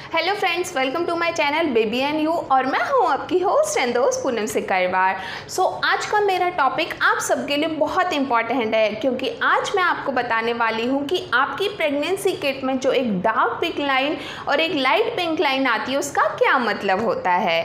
Hello friends, welcome to my channel baby and you और मैं हूं आपकी होस्ट एंड दोस्त पूनम सिकरवार। आज का मेरा टॉपिक आप सबके लिए बहुत इंपॉर्टेंट है क्योंकि आज मैं आपको बताने वाली हूं कि आपकी प्रेगनेंसी किट में जो एक डार्क पिंक लाइन और एक लाइट पिंक लाइन आती है उसका क्या मतलब होता है।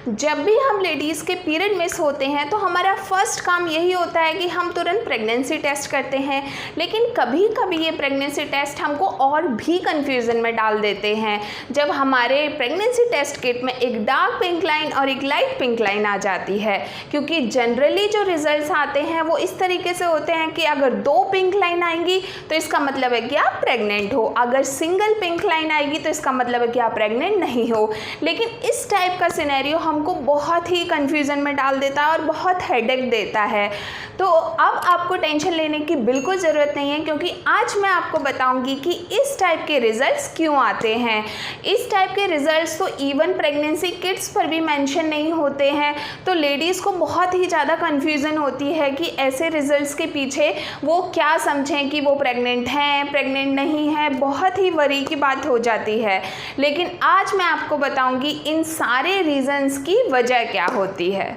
जब भी हम लेडीज़ के पीरियड मिस होते हैं तो हमारा फर्स्ट काम यही होता है कि हम तुरंत प्रेगनेंसी टेस्ट करते हैं, लेकिन कभी कभी ये प्रेगनेंसी टेस्ट हमको और भी कन्फ्यूज़न में डाल देते हैं जब हमारे प्रेगनेंसी टेस्ट किट में एक डार्क पिंक लाइन और एक लाइट पिंक लाइन आ जाती है। क्योंकि जनरली जो रिजल्ट्स आते हैं वो इस तरीके से होते हैं कि अगर 2 पिंक लाइन आएंगी तो इसका मतलब है कि आप प्रेग्नेंट हो, अगर सिंगल पिंक लाइन आएगी तो इसका मतलब है कि आप प्रेग्नेंट नहीं हो। लेकिन इस टाइप का सिनेरियो हमको बहुत ही कन्फ्यूज़न में डाल देता है और बहुत हेडेक देता है। तो अब आपको टेंशन लेने की बिल्कुल ज़रूरत नहीं है क्योंकि आज मैं आपको बताऊंगी कि इस टाइप के रिजल्ट्स क्यों आते हैं। इस टाइप के रिजल्ट्स तो इवन प्रेगनेंसी किट्स पर भी मेंशन नहीं होते हैं, तो लेडीज़ को बहुत ही ज़्यादा कन्फ्यूज़न होती है कि ऐसे रिजल्ट्स के पीछे वो क्या समझें कि वो प्रेग्नेंट हैं, प्रेग्नेंट नहीं है, बहुत ही वरी की बात हो जाती है। लेकिन आज मैं आपको बताऊंगी इन सारे रीज़न्स की वजह क्या होती है।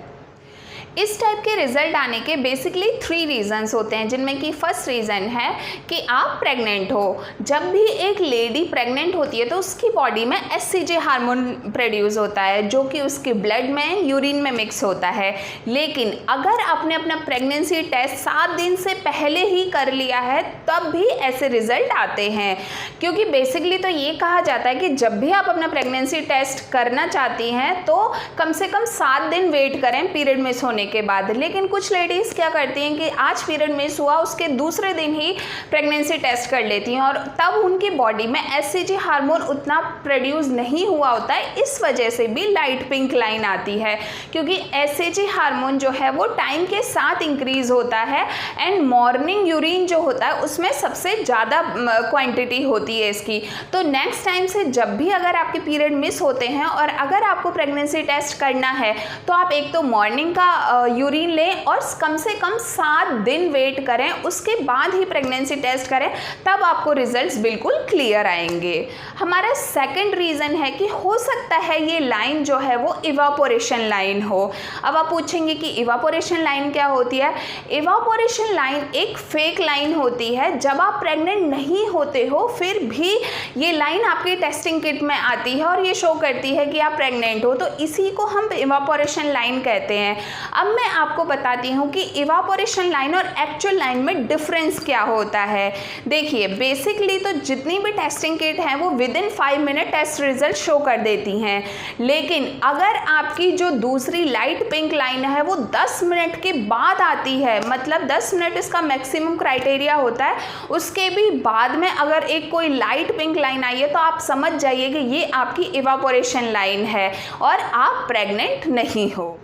इस टाइप के रिजल्ट आने के बेसिकली 3 रीज़न्स होते हैं, जिनमें कि फर्स्ट रीज़न है कि आप प्रेग्नेंट हो। जब भी एक लेडी प्रेग्नेंट होती है तो उसकी बॉडी में एचसीजी हार्मोन प्रोड्यूस होता है जो कि उसके ब्लड में, यूरिन में मिक्स होता है। लेकिन अगर आपने अपना प्रेगनेंसी टेस्ट 7 दिन से पहले ही कर लिया है तब भी ऐसे रिजल्ट आते हैं, क्योंकि बेसिकली तो ये कहा जाता है कि जब भी आप अपना प्रेगनेंसी टेस्ट करना चाहती हैं तो कम से कम 7 दिन वेट करें पीरियड मिस होने के बाद। लेकिन कुछ लेडीज़ क्या करती हैं कि आज पीरियड मिस हुआ उसके दूसरे दिन ही प्रेगनेंसी टेस्ट कर लेती हैं और तब उनकी बॉडी में एचसीजी हार्मोन उतना प्रोड्यूस नहीं हुआ होता है। इस वजह से भी लाइट पिंक लाइन आती है, क्योंकि एचसीजी हार्मोन जो है वो टाइम के साथ इंक्रीज होता है एंड मॉर्निंग यूरिन जो होता है उसमें सबसे ज़्यादा क्वांटिटी होती है इसकी। तो नेक्स्ट टाइम से जब भी अगर आपके पीरियड मिस होते हैं और अगर आपको प्रेगनेंसी टेस्ट करना है तो आप एक तो मॉर्निंग का यूरिन लें और कम से कम 7 दिन वेट करें, उसके बाद ही प्रेगनेंसी टेस्ट करें, तब आपको रिजल्ट्स बिल्कुल क्लियर आएंगे। हमारा सेकंड रीज़न है कि हो सकता है ये लाइन जो है वो इवापोरेशन लाइन हो। अब आप पूछेंगे कि इवापोरेशन लाइन क्या होती है। इवापोरेशन लाइन एक फेक लाइन होती है। जब आप प्रेग्नेंट नहीं होते हो फिर भी ये लाइन आपकी टेस्टिंग किट में आती है और ये शो करती है कि आप प्रेग्नेंट हो, तो इसी को हम इवापोरेशन लाइन कहते हैं। अब मैं आपको बताती हूँ कि इवापोरेशन लाइन और एक्चुअल लाइन में डिफरेंस क्या होता है। देखिए, बेसिकली तो जितनी भी टेस्टिंग किट हैं वो within 5 minute test result show कर देती हैं, लेकिन अगर आपकी जो दूसरी लाइट पिंक लाइन है वो 10 मिनट के बाद आती है, मतलब 10 मिनट इसका मैक्सिमम क्राइटेरिया होता है, उसके भी बाद में अगर एक कोई लाइट पिंक लाइन आई है तो आप समझ जाइए कि ये आपकी इवापोरेशन लाइन है और आप प्रेग्नेंट नहीं हो।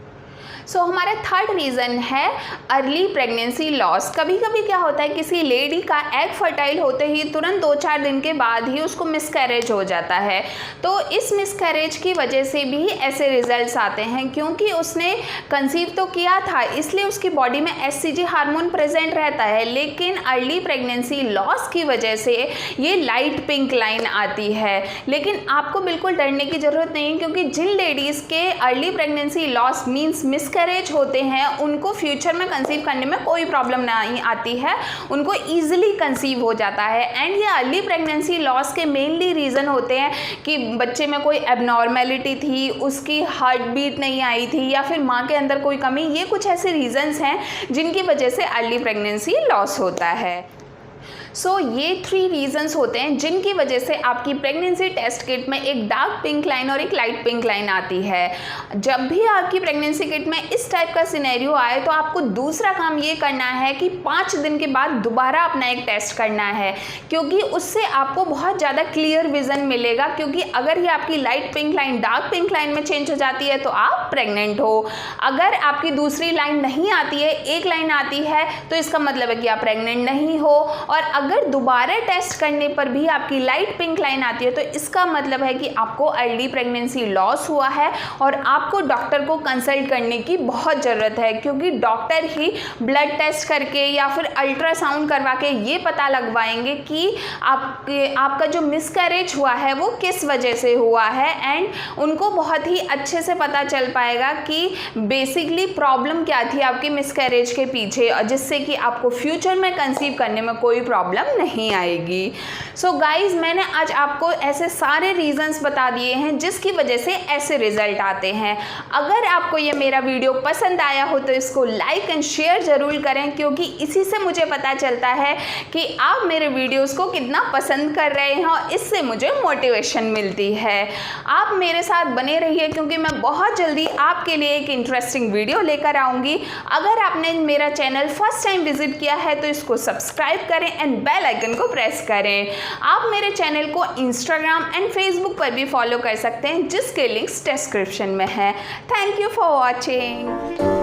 हमारा थर्ड रीज़न है अर्ली प्रेगनेंसी लॉस। कभी कभी क्या होता है किसी लेडी का एग फर्टाइल होते ही तुरंत 2-4 दिन के बाद ही उसको मिसकैरेज हो जाता है, तो इस मिसकैरेज की वजह से भी ऐसे रिजल्ट्स आते हैं, क्योंकि उसने कंसीव तो किया था इसलिए उसकी बॉडी में एचसीजी हार्मोन प्रेजेंट रहता है, लेकिन अर्ली प्रेगनेंसी लॉस की वजह से ये लाइट पिंक लाइन आती है। लेकिन आपको बिल्कुल डरने की ज़रूरत नहीं, क्योंकि जिन लेडीज़ के early pregnancy loss means miscarriage होते हैं उनको फ्यूचर में कंसीव करने में कोई प्रॉब्लम नहीं आती है, उनको ईजिली कंसीव हो जाता है। एंड ये अर्ली प्रेगनेंसी लॉस के मेनली रीज़न होते हैं कि बच्चे में कोई एबनॉर्मेलिटी थी, उसकी हार्ट बीट नहीं आई थी, या फिर माँ के अंदर कोई कमी। ये कुछ ऐसे रीज़न्स हैं जिनकी वजह से अर्ली प्रेगनेंसी लॉस होता है। ये 3 रीज़न्स होते हैं जिनकी वजह से आपकी प्रेगनेंसी टेस्ट किट में एक डार्क पिंक लाइन और एक लाइट पिंक लाइन आती है। जब भी आपकी प्रेगनेंसी किट में इस टाइप का सिनेरियो आए तो आपको दूसरा काम ये करना है कि 5 दिन के बाद दोबारा अपना एक टेस्ट करना है, क्योंकि उससे आपको बहुत ज़्यादा क्लियर विज़न मिलेगा। क्योंकि अगर ये आपकी light pink line dark pink line में चेंज हो जाती है तो आप प्रेग्नेंट हो, अगर आपकी दूसरी लाइन नहीं आती है, एक लाइन आती है, तो इसका मतलब है कि आप प्रेग्नेंट नहीं हो, और अगर दोबारा टेस्ट करने पर भी आपकी लाइट पिंक लाइन आती है तो इसका मतलब है कि आपको अर्ली प्रेगनेंसी लॉस हुआ है और आपको डॉक्टर को कंसल्ट करने की बहुत ज़रूरत है, क्योंकि डॉक्टर ही ब्लड टेस्ट करके या फिर अल्ट्रासाउंड करवा के ये पता लगवाएंगे कि आपका जो मिसकैरेज हुआ है वो किस वजह से हुआ है, एंड उनको बहुत ही अच्छे से पता चल पाएगा कि बेसिकली प्रॉब्लम क्या थी आपके मिसकैरेज के पीछे, जिससे कि आपको फ्यूचर में कंसीव करने में कोई प्रॉब्लम नहीं आएगी। सो गाइज, मैंने आज आपको ऐसे सारे रीजंस बता दिए हैं जिसकी वजह से ऐसे रिजल्ट आते हैं। अगर आपको ये मेरा वीडियो पसंद आया हो तो इसको लाइक एंड शेयर ज़रूर करें, क्योंकि इसी से मुझे पता चलता है कि आप मेरे वीडियोस को कितना पसंद कर रहे हैं और इससे मुझे मोटिवेशन मिलती है। आप मेरे साथ बने रहिए, क्योंकि मैं बहुत जल्दी आपके लिए एक इंटरेस्टिंग वीडियो लेकर आऊँगी। अगर आपने मेरा चैनल फर्स्ट टाइम विजिट किया है तो इसको सब्सक्राइब करें एंड बेल आइकन को प्रेस करें। आप मेरे चैनल को इंस्टाग्राम एंड फेसबुक पर भी फॉलो कर सकते हैं, जिसके लिंक्स डिस्क्रिप्शन में है। Thank you for watching.